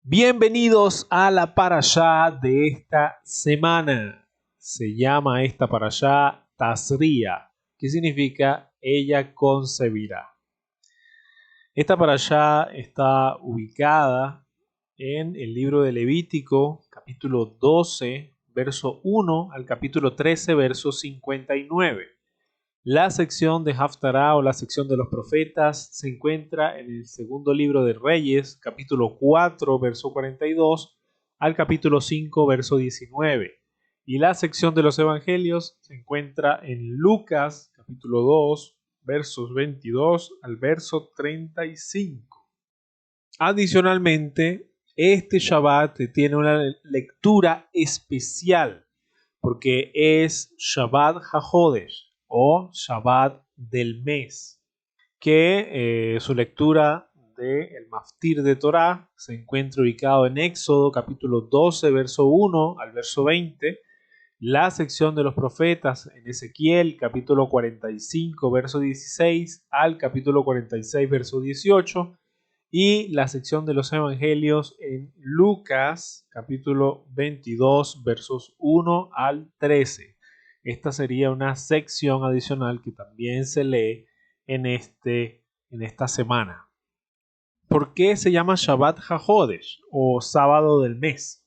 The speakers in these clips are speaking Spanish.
Bienvenidos a la parashá de esta semana. Se llama esta parashá Tazria, que significa ella concebirá. Esta parashá está ubicada en el libro de Levítico, capítulo 12, verso 1 al capítulo 13, verso 59. La sección de Haftará o la sección de los profetas se encuentra en el segundo libro de Reyes, capítulo 4, verso 42 al capítulo 5, verso 19. Y la sección de los evangelios se encuentra en Lucas, capítulo 2, versos 22 al verso 35. Adicionalmente, este Shabbat tiene una lectura especial porque es Shabbat HaJodesh o Shabbat del mes, que su lectura del Maftir de Torah se encuentra ubicado en Éxodo capítulo 12 verso 1 al verso 20, la sección de los profetas en Ezequiel capítulo 45 verso 16 al capítulo 46 verso 18 y la sección de los evangelios en Lucas capítulo 22 versos 1 al 13. Esta sería una sección adicional que también se lee en esta semana. ¿Por qué se llama Shabbat HaJodesh o sábado del mes?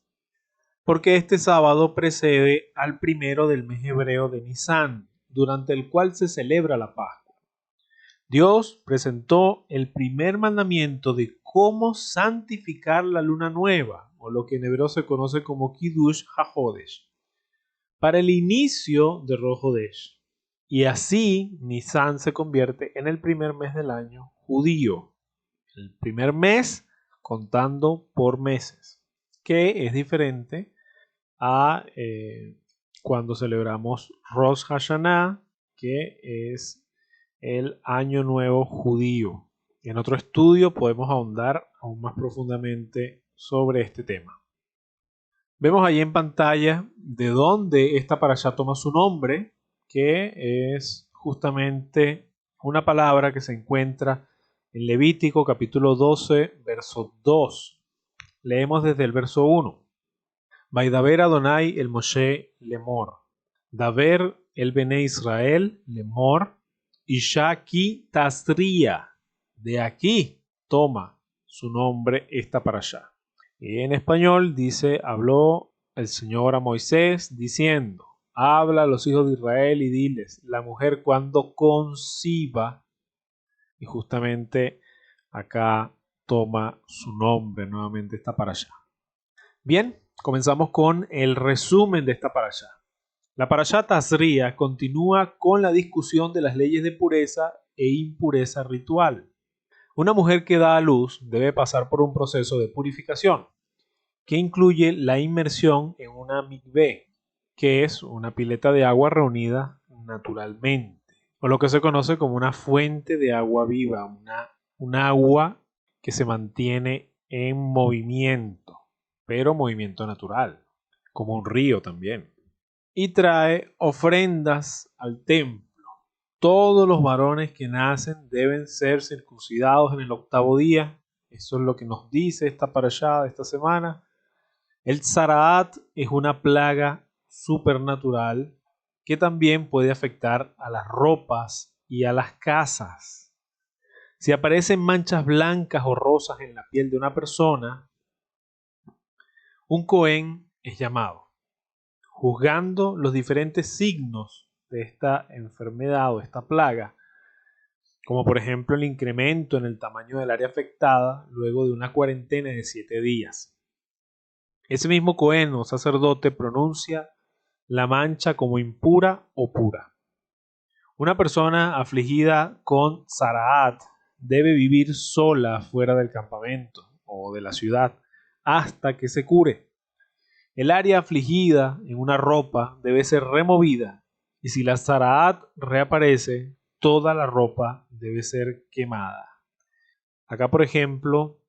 Porque este sábado precede al primero del mes hebreo de Nisan, durante el cual se celebra la Pascua. Dios presentó el primer mandamiento de cómo santificar la luna nueva, o lo que en hebreo se conoce como Kiddush HaJodesh, para el inicio de Rosh Hodesh. Y así Nisan se convierte en el primer mes del año judío, el primer mes contando por meses, que es diferente a cuando celebramos Rosh Hashanah, que es el Año Nuevo Judío. En otro estudio podemos ahondar aún más profundamente sobre este tema. Vemos ahí en pantalla de dónde esta parashá toma su nombre, que es justamente una palabra que se encuentra en Levítico capítulo 12, verso 2. Leemos desde el verso 1. Vaidaber Adonai el Moshe lemor. Daber el Bene Israel lemor. Isha ki Tazria. De aquí toma su nombre esta parashá. En español dice, habló el Señor a Moisés diciendo, habla a los hijos de Israel y diles, la mujer cuando conciba, y justamente acá toma su nombre nuevamente esta parashá. Bien, comenzamos con el resumen de esta parashá. La parashá Tazria continúa con la discusión de las leyes de pureza e impureza ritual. Una mujer que da a luz debe pasar por un proceso de purificación que incluye la inmersión en una mikveh, que es una pileta de agua reunida naturalmente, o lo que se conoce como una fuente de agua viva, un agua que se mantiene en movimiento, pero movimiento natural, como un río también. Y trae ofrendas al templo. Todos los varones que nacen deben ser circuncidados en el 8º día. Eso es lo que nos dice esta parashá de esta semana. El Tzaraat es una plaga supernatural que también puede afectar a las ropas y a las casas. Si aparecen manchas blancas o rosas en la piel de una persona, un Cohen es llamado, juzgando los diferentes signos de esta enfermedad o esta plaga, como por ejemplo el incremento en el tamaño del área afectada luego de una cuarentena de 7 días. Ese mismo Cohen o sacerdote pronuncia la mancha como impura o pura. Una persona afligida con Tzaraat debe vivir sola fuera del campamento o de la ciudad hasta que se cure. El área afligida en una ropa debe ser removida y si la Tzaraat reaparece, toda la ropa debe ser quemada. Acá, por ejemplo,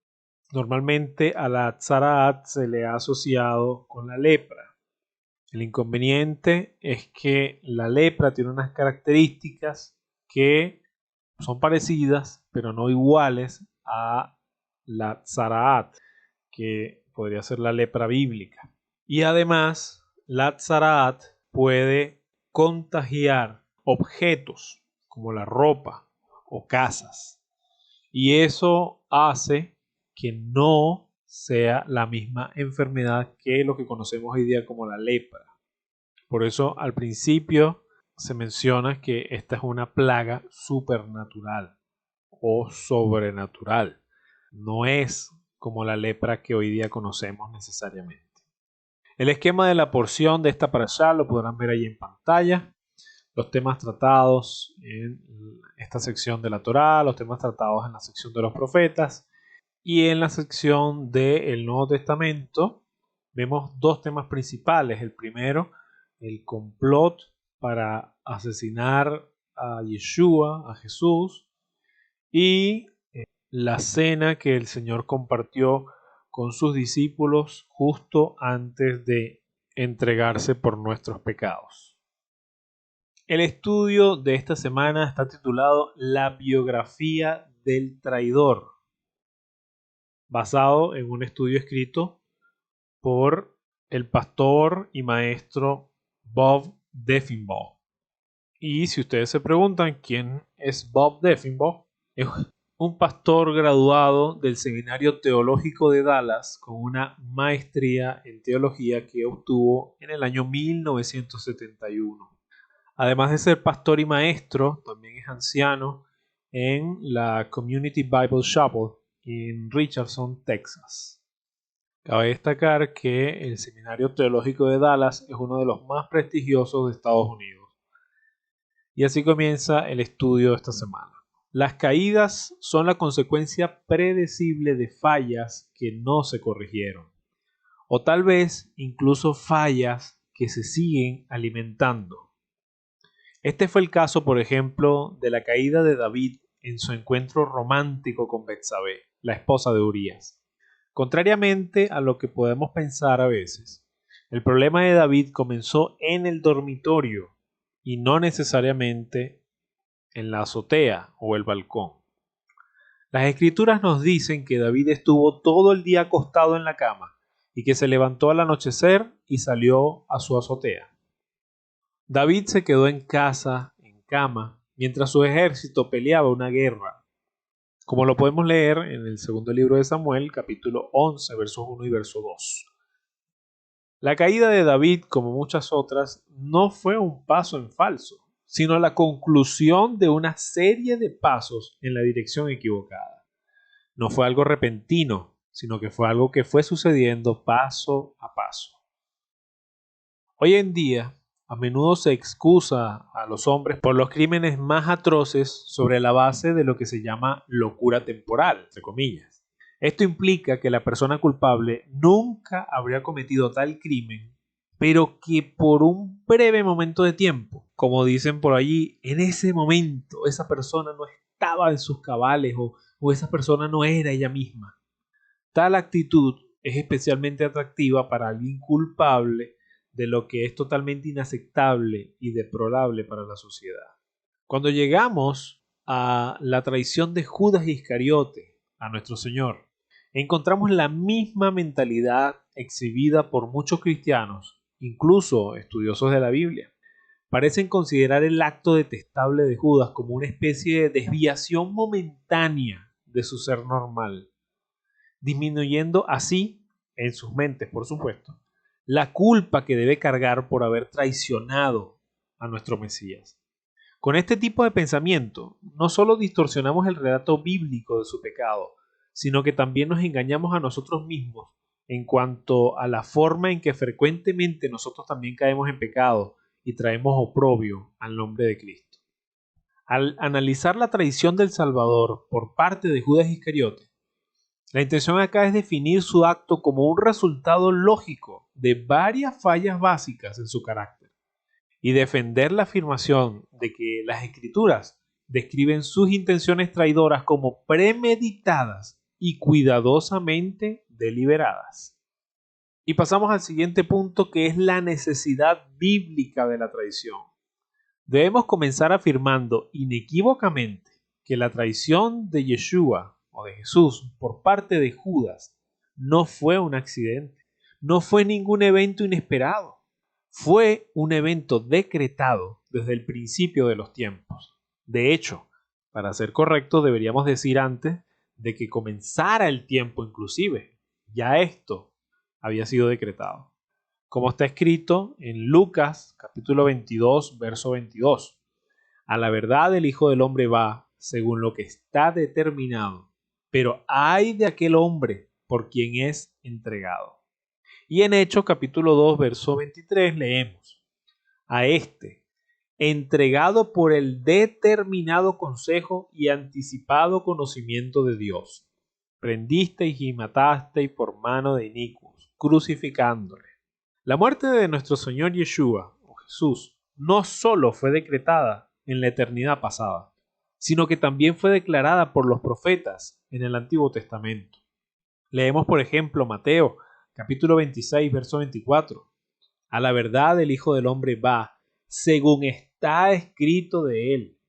normalmente a la Tzaraat se le ha asociado con la lepra. El inconveniente es que la lepra tiene unas características que son parecidas, pero no iguales a la Tzaraat. que podría ser la lepra bíblica. Y además, la tzaraat puede contagiar objetos como la ropa o casas. Y eso hace que no sea la misma enfermedad que lo que conocemos hoy día como la lepra. Por eso al principio se menciona que esta es una plaga supernatural o sobrenatural. No es como la lepra que hoy día conocemos necesariamente. El esquema de la porción de esta parashá lo podrán ver ahí en pantalla. Los temas tratados en esta sección de la Torá, los temas tratados en la sección de los profetas y en la sección del Nuevo Testamento vemos dos temas principales. El primero, el complot para asesinar a Yeshua, a Jesús, y la cena que el Señor compartió con sus discípulos justo antes de entregarse por nuestros pecados. El estudio de esta semana está titulado La biografía del traidor, basado en un estudio escrito por el pastor y maestro Bob Deffinbaugh. Y si ustedes se preguntan quién es Bob Deffinbaugh, es un pastor graduado del Seminario Teológico de Dallas con una maestría en teología que obtuvo en el año 1971. Además de ser pastor y maestro, también es anciano en la Community Bible Chapel en Richardson, Texas. Cabe destacar que el Seminario Teológico de Dallas es uno de los más prestigiosos de Estados Unidos. Y así comienza el estudio de esta semana. Las caídas son la consecuencia predecible de fallas que no se corrigieron, o tal vez incluso fallas que se siguen alimentando. Este fue el caso, por ejemplo, de la caída de David en su encuentro romántico con Betsabé, la esposa de Urías. Contrariamente a lo que podemos pensar a veces, el problema de David comenzó en el dormitorio y no necesariamente en la azotea o el balcón. Las escrituras nos dicen que David estuvo todo el día acostado en la cama y que se levantó al anochecer y salió a su azotea. David se quedó en casa, en cama, mientras su ejército peleaba una guerra, como lo podemos leer en el segundo libro de Samuel, capítulo 11, versos 1 y verso 2. La caída de David, como muchas otras, no fue un paso en falso, sino la conclusión de una serie de pasos en la dirección equivocada. No fue algo repentino, sino que fue algo que fue sucediendo paso a paso. Hoy en día, a menudo se excusa a los hombres por los crímenes más atroces sobre la base de lo que se llama locura temporal, entre comillas. Esto implica que la persona culpable nunca habría cometido tal crimen, pero que por un breve momento de tiempo, como dicen por allí, en ese momento esa persona no estaba en sus cabales o esa persona no era ella misma. Tal actitud es especialmente atractiva para alguien culpable de lo que es totalmente inaceptable y deplorable para la sociedad. Cuando llegamos a la traición de Judas Iscariote a nuestro Señor, encontramos la misma mentalidad exhibida por muchos cristianos, incluso estudiosos de la Biblia. Parecen considerar el acto detestable de Judas como una especie de desviación momentánea de su ser normal, disminuyendo así, en sus mentes por supuesto, la culpa que debe cargar por haber traicionado a nuestro Mesías. Con este tipo de pensamiento, no solo distorsionamos el relato bíblico de su pecado, sino que también nos engañamos a nosotros mismos en cuanto a la forma en que frecuentemente nosotros también caemos en pecado y traemos oprobio al nombre de Cristo. Al analizar la traición del Salvador por parte de Judas Iscariote, la intención acá es definir su acto como un resultado lógico de varias fallas básicas en su carácter y defender la afirmación de que las Escrituras describen sus intenciones traidoras como premeditadas y cuidadosamente deliberadas. Y pasamos al siguiente punto, que es la necesidad bíblica de la traición. Debemos comenzar afirmando inequívocamente que la traición de Yeshua o de Jesús por parte de Judas no fue un accidente, no fue ningún evento inesperado, fue un evento decretado desde el principio de los tiempos. De hecho, para ser correcto, deberíamos decir antes de que comenzara el tiempo inclusive. Ya esto había sido decretado. Como está escrito en Lucas capítulo 22, verso 22. A la verdad el Hijo del Hombre va según lo que está determinado, pero ay de aquel hombre por quien es entregado. Y en Hechos capítulo 2, verso 23 leemos: a este, entregado por el determinado consejo y anticipado conocimiento de Dios, prendisteis y matasteis por mano de inicuos, crucificándole. La muerte de nuestro Señor Yeshua, o Jesús, no solo fue decretada en la eternidad pasada, sino que también fue declarada por los profetas en el Antiguo Testamento. Leemos, por ejemplo, Mateo, capítulo 26, verso 24. A la verdad el Hijo del Hombre va, según está escrito de él.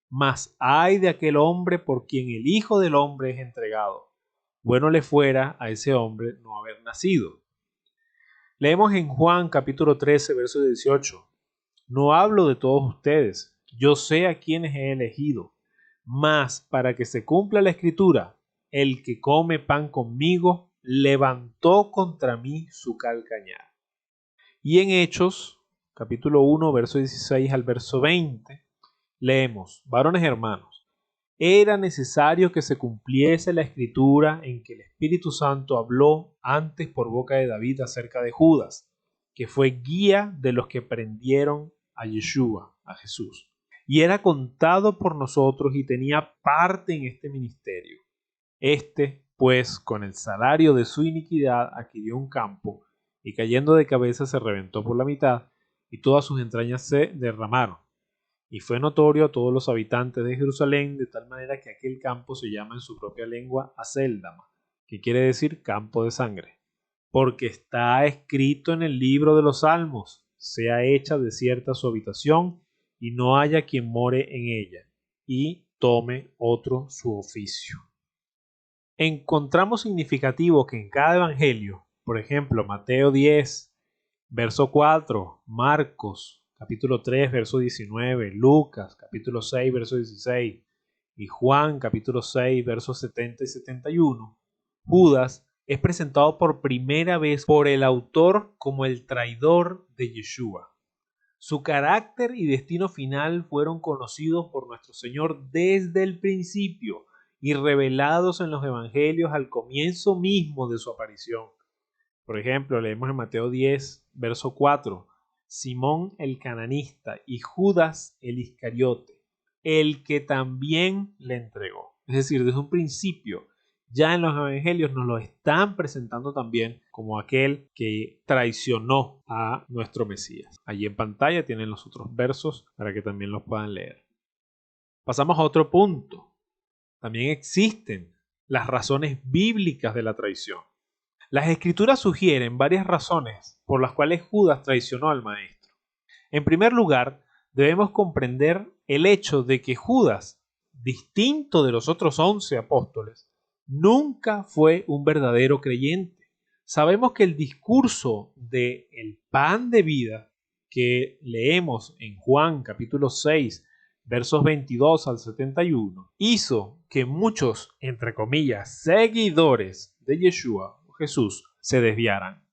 Mas ay de aquel hombre por quien el Hijo del Hombre es entregado. Bueno le fuera a ese hombre no haber nacido. Leemos en Juan capítulo 13, verso 18. No hablo de todos ustedes, yo sé a quienes he elegido, mas para que se cumpla la escritura, el que come pan conmigo levantó contra mí su calcañar. Y en Hechos capítulo 1, verso 16 al verso 20, leemos: varones hermanos, era necesario que se cumpliese la escritura en que el Espíritu Santo habló antes por boca de David acerca de Judas, que fue guía de los que prendieron a Yeshua, a Jesús, y era contado por nosotros y tenía parte en este ministerio. Este, pues, con el salario de su iniquidad adquirió un campo, y cayendo de cabeza se reventó por la mitad, y todas sus entrañas se derramaron. Y fue notorio a todos los habitantes de Jerusalén, de tal manera que aquel campo se llama en su propia lengua Aceldama, que quiere decir campo de sangre. Porque está escrito en el libro de los Salmos: sea hecha desierta su habitación, y no haya quien more en ella, y tome otro su oficio. Encontramos significativo que en cada evangelio, por ejemplo, Mateo 10, verso 4, Marcos, capítulo 3, verso 19, Lucas, capítulo 6, verso 16, y Juan, capítulo 6, versos 70 y 71, Judas es presentado por primera vez por el autor como el traidor de Yeshua. Su carácter y destino final fueron conocidos por nuestro Señor desde el principio y revelados en los evangelios al comienzo mismo de su aparición. Por ejemplo, leemos en Mateo 10, verso 4, Simón el cananista y Judas el Iscariote, el que también le entregó. Es decir, desde un principio, ya en los evangelios nos lo están presentando también como aquel que traicionó a nuestro Mesías. Allí en pantalla tienen los otros versos para que también los puedan leer. Pasamos a otro punto. También existen las razones bíblicas de la traición. Las escrituras sugieren varias razones por las cuales Judas traicionó al maestro. En primer lugar, debemos comprender el hecho de que Judas, distinto de los otros 11 apóstoles, nunca fue un verdadero creyente. Sabemos que el discurso de el pan de vida que leemos en Juan capítulo 6, versos 22 al 71, hizo que muchos, entre comillas, seguidores de Yeshua, Jesús, se desviaran,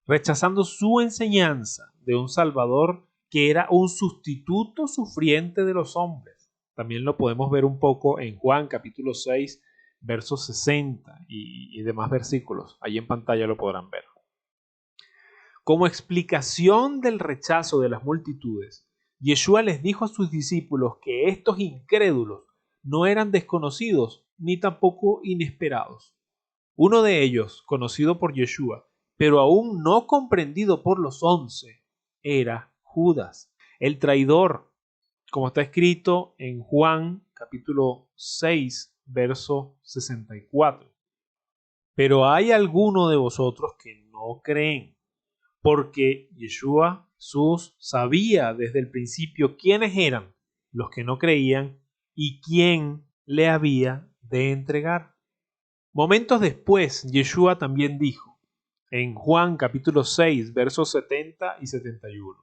rechazando su enseñanza de un Salvador que era un sustituto sufriente de los hombres. También lo podemos ver un poco en Juan capítulo 6, versos 60 y demás versículos. Ahí en pantalla lo podrán ver. Como explicación del rechazo de las multitudes, Yeshua les dijo a sus discípulos que estos incrédulos no eran desconocidos ni tampoco inesperados. Uno de ellos, conocido por Yeshua, pero aún no comprendido por los 11, era Judas, el traidor, como está escrito en Juan capítulo 6, verso 64. Pero hay alguno de vosotros que no creen, porque Yeshua, Jesús, sabía desde el principio quiénes eran los que no creían y quién le había de entregar. Momentos después, Yeshua también dijo, en Juan capítulo 6, versos 70 y 71.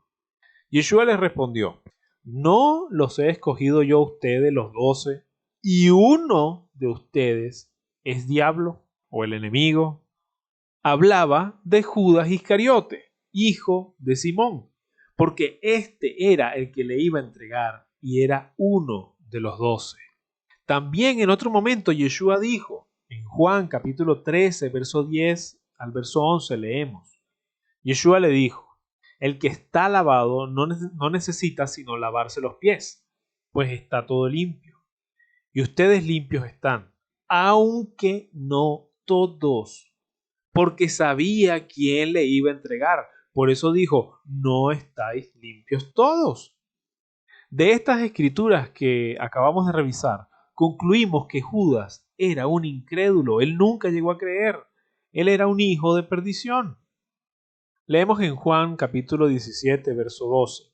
Yeshua les respondió, ¿no los he escogido yo a ustedes los 12 y uno de ustedes es diablo o el enemigo? Hablaba de Judas Iscariote, hijo de Simón, porque este era el que le iba a entregar y era uno de los 12. También en otro momento Yeshua dijo, en Juan capítulo 13, verso 10 al verso 11 leemos, Yeshua le dijo, el que está lavado no necesita sino lavarse los pies, pues está todo limpio. Y ustedes limpios están, aunque no todos, porque sabía quién le iba a entregar. Por eso dijo, no estáis limpios todos. De estas escrituras que acabamos de revisar, concluimos que Judas era un incrédulo, él nunca llegó a creer, él era un hijo de perdición. Leemos en Juan capítulo 17, verso 12.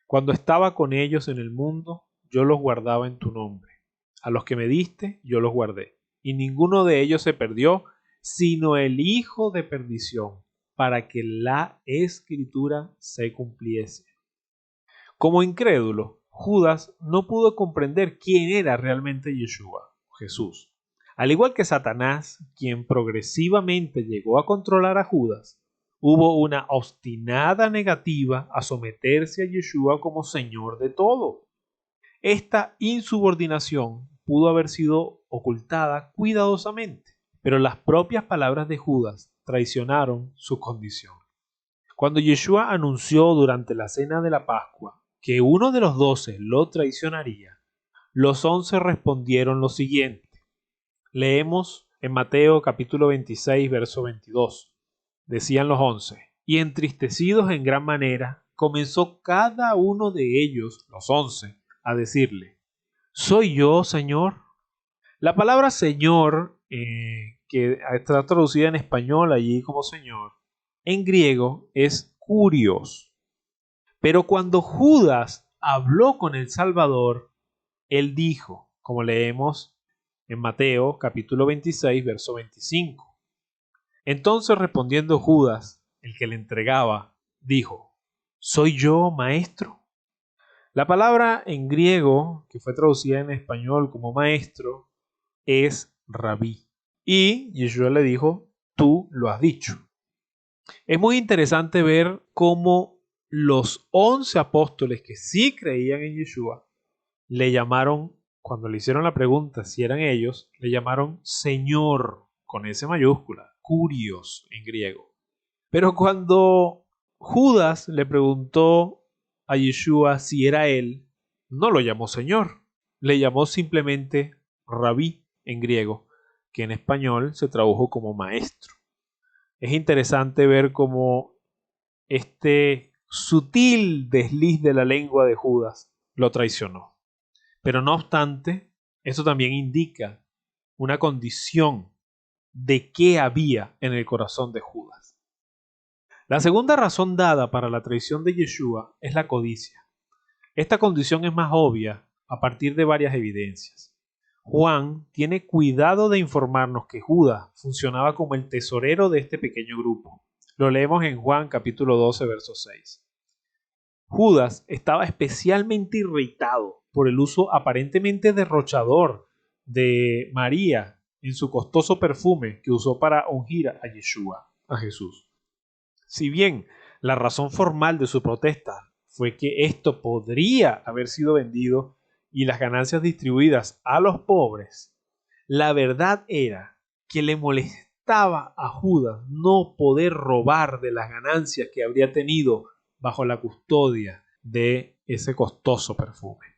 Cuando estaba con ellos en el mundo, yo los guardaba en tu nombre. A los que me diste, yo los guardé. Y ninguno de ellos se perdió, sino el hijo de perdición, para que la escritura se cumpliese. Como incrédulo, Judas no pudo comprender quién era realmente Yeshua, Jesús. Al igual que Satanás, quien progresivamente llegó a controlar a Judas, hubo una obstinada negativa a someterse a Yeshua como Señor de todo. Esta insubordinación pudo haber sido ocultada cuidadosamente, pero las propias palabras de Judas traicionaron su condición. Cuando Yeshua anunció durante la cena de la Pascua que uno de los 12 lo traicionaría, los 11 respondieron lo siguiente. Leemos en Mateo capítulo 26, verso 22. Decían los 11, y entristecidos en gran manera, comenzó cada uno de ellos, los 11, a decirle, ¿soy yo, Señor? La palabra Señor, que está traducida en español allí como Señor, en griego es Kurios. Pero cuando Judas habló con el Salvador, él dijo, como leemos en Mateo capítulo 26, verso 25. Entonces respondiendo Judas, el que le entregaba, dijo, ¿soy yo, maestro? La palabra en griego, que fue traducida en español como maestro, es rabí. Y Yeshua le dijo, tú lo has dicho. Es muy interesante ver cómo los 11 apóstoles que sí creían en Yeshua le llamaron, cuando le hicieron la pregunta si eran ellos, le llamaron Señor con S mayúscula, Kurios en griego. Pero cuando Judas le preguntó a Yeshua si era él, no lo llamó Señor, le llamó simplemente Rabí en griego, que en español se tradujo como maestro. Es interesante ver cómo este sutil desliz de la lengua de Judas lo traicionó. Pero no obstante, esto también indica una condición de qué había en el corazón de Judas. La segunda razón dada para la traición de Yeshua es la codicia. Esta condición es más obvia a partir de varias evidencias. Juan tiene cuidado de informarnos que Judas funcionaba como el tesorero de este pequeño grupo. Lo leemos en Juan capítulo 12, verso 6. Judas estaba especialmente irritado por el uso aparentemente derrochador de María en su costoso perfume que usó para ungir a Yeshua, a Jesús. Si bien la razón formal de su protesta fue que esto podría haber sido vendido y las ganancias distribuidas a los pobres, la verdad era que le molestaba a Judas no poder robar de las ganancias que habría tenido bajo la custodia de ese costoso perfume.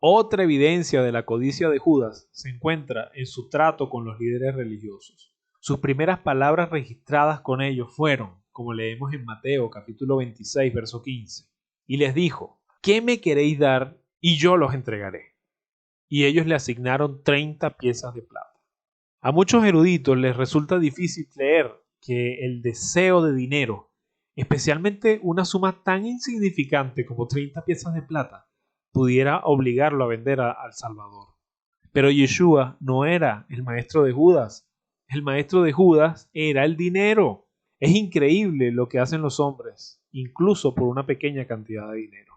Otra evidencia de la codicia de Judas se encuentra en su trato con los líderes religiosos. Sus primeras palabras registradas con ellos fueron, como leemos en Mateo capítulo 26, verso 15, y les dijo, ¿qué me queréis dar? Y yo los entregaré. Y ellos le asignaron 30 piezas de plata. A muchos eruditos les resulta difícil creer que el deseo de dinero, especialmente una suma tan insignificante como 30 piezas de plata, pudiera obligarlo a vender al Salvador. Pero Yeshua no era el maestro de Judas. El maestro de Judas era el dinero. Es increíble lo que hacen los hombres, incluso por una pequeña cantidad de dinero.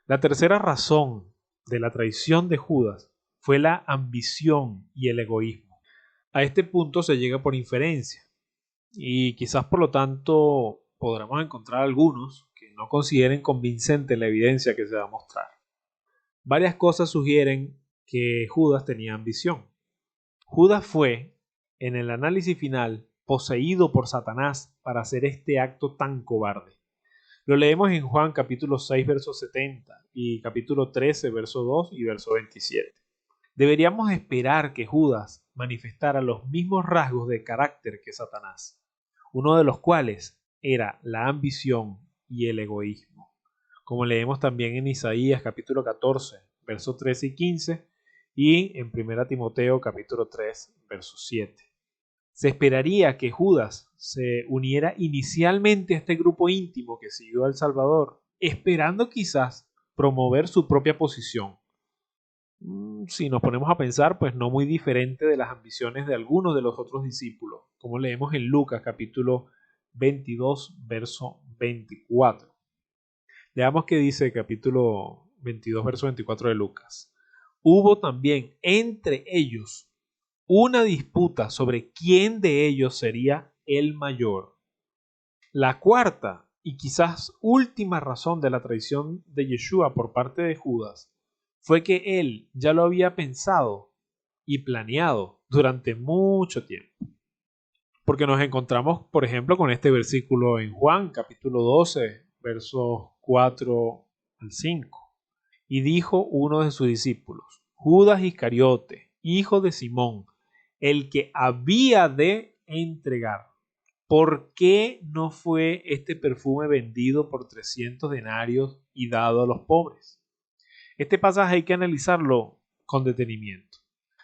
La tercera razón de la traición de Judas fue la ambición y el egoísmo. A este punto se llega por inferencia y quizás por lo tanto podremos encontrar algunos que no consideren convincente la evidencia que se va a mostrar. Varias cosas sugieren que Judas tenía ambición. Judas fue, en el análisis final, poseído por Satanás para hacer este acto tan cobarde. Lo leemos en Juan capítulo 6, verso 70 y capítulo 13, verso 2 y verso 27. Deberíamos esperar que Judas manifestara los mismos rasgos de carácter que Satanás, uno de los cuales era la ambición y el egoísmo, como leemos también en Isaías capítulo 14, versos 13 y 15, y en 1 Timoteo capítulo 3, verso 7. Se esperaría que Judas se uniera inicialmente a este grupo íntimo que siguió al Salvador, esperando quizás promover su propia posición. Si nos ponemos a pensar, pues no muy diferente de las ambiciones de algunos de los otros discípulos, como leemos en Lucas capítulo 22, verso 24. Veamos qué dice el capítulo 22, verso 24 de Lucas. Hubo también entre ellos una disputa sobre quién de ellos sería el mayor. La cuarta y quizás última razón de la traición de Yeshua por parte de Judas fue que él ya lo había pensado y planeado durante mucho tiempo. Porque nos encontramos, por ejemplo, con este versículo en Juan, capítulo 12, versos 4 al 5. Y dijo uno de sus discípulos, Judas Iscariote, hijo de Simón, el que había de entregar. ¿Por qué no fue este perfume vendido por 300 denarios y dado a los pobres? Este pasaje hay que analizarlo con detenimiento,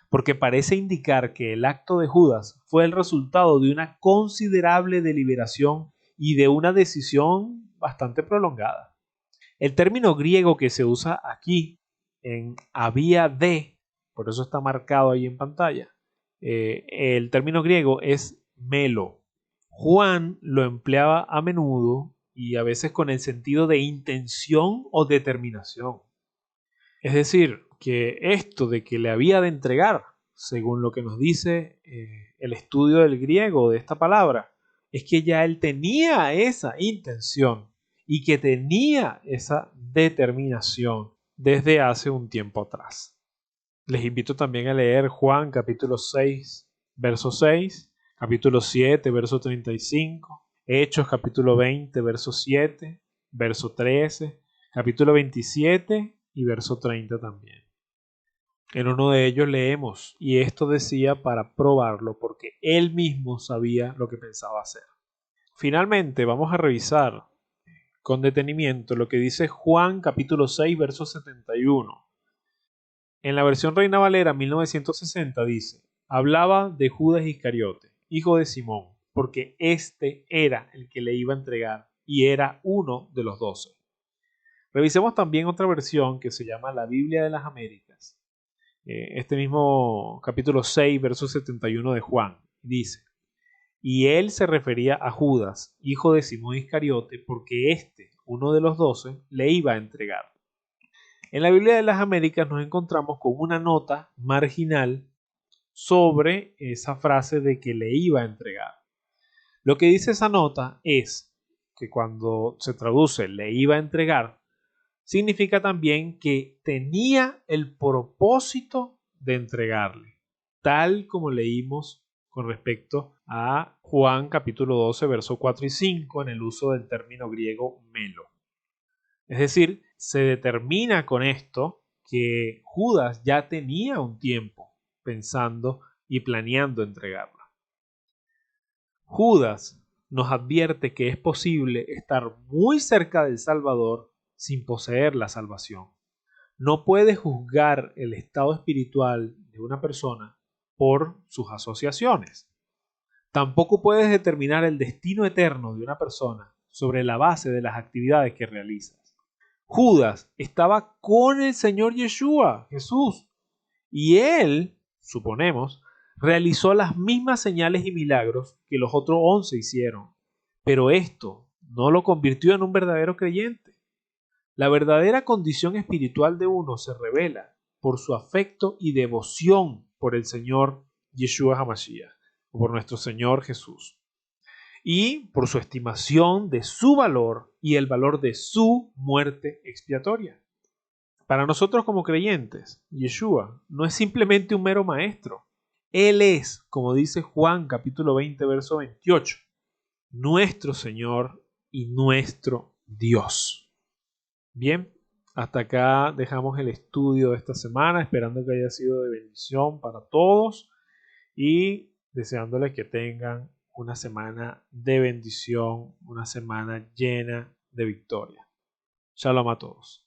porque parece indicar que el acto de Judas fue el resultado de una considerable deliberación y de una decisión bastante prolongada. El término griego que se usa aquí en había de, por eso está marcado ahí en pantalla, el término griego es melo. Juan lo empleaba a menudo y a veces con el sentido de intención o determinación. Es decir, que esto de que le había de entregar, según lo que nos dice el estudio del griego de esta palabra, es que ya él tenía esa intención y que tenía esa determinación desde hace un tiempo atrás. Les invito también a leer Juan capítulo 6, verso 6, capítulo 7, verso 35, Hechos capítulo 20, verso 7, verso 13, capítulo 27 y verso 30 también. En uno de ellos leemos, y esto decía para probarlo porque él mismo sabía lo que pensaba hacer. Finalmente vamos a revisar con detenimiento lo que dice Juan capítulo 6, verso 71. En la versión Reina Valera 1960 dice, hablaba de Judas Iscariote, hijo de Simón, porque este era el que le iba a entregar y era uno de los 12. Revisemos también otra versión que se llama la Biblia de las Américas. Este mismo capítulo 6, verso 71 de Juan, dice, y él se refería a Judas, hijo de Simón Iscariote, porque este, uno de los 12, le iba a entregar. En la Biblia de las Américas nos encontramos con una nota marginal sobre esa frase de que le iba a entregar. Lo que dice esa nota es que cuando se traduce le iba a entregar, significa también que tenía el propósito de entregarle, tal como leímos con respecto a Juan capítulo 12, versos 4 y 5 en el uso del término griego melo. Es decir, se determina con esto que Judas ya tenía un tiempo pensando y planeando entregarla. Judas nos advierte que es posible estar muy cerca del Salvador sin poseer la salvación. No puedes juzgar el estado espiritual de una persona por sus asociaciones. Tampoco puedes determinar el destino eterno de una persona sobre la base de las actividades que realiza. Judas estaba con el Señor Yeshua, Jesús, Y él, suponemos, realizó las mismas señales y milagros que los otros 11 hicieron. Pero esto no lo convirtió en un verdadero creyente. La verdadera condición espiritual de uno se revela por su afecto y devoción por el Señor Yeshua HaMashiach, o por nuestro Señor Jesús, y por su estimación de su valor y el valor de su muerte expiatoria. Para nosotros como creyentes, Yeshua no es simplemente un mero maestro. Él es, como dice Juan capítulo 20, verso 28, nuestro Señor y nuestro Dios. Bien, hasta acá dejamos el estudio de esta semana, esperando que haya sido de bendición para todos y deseándoles que tengan una semana de bendición, una semana llena de victoria. Shalom a todos.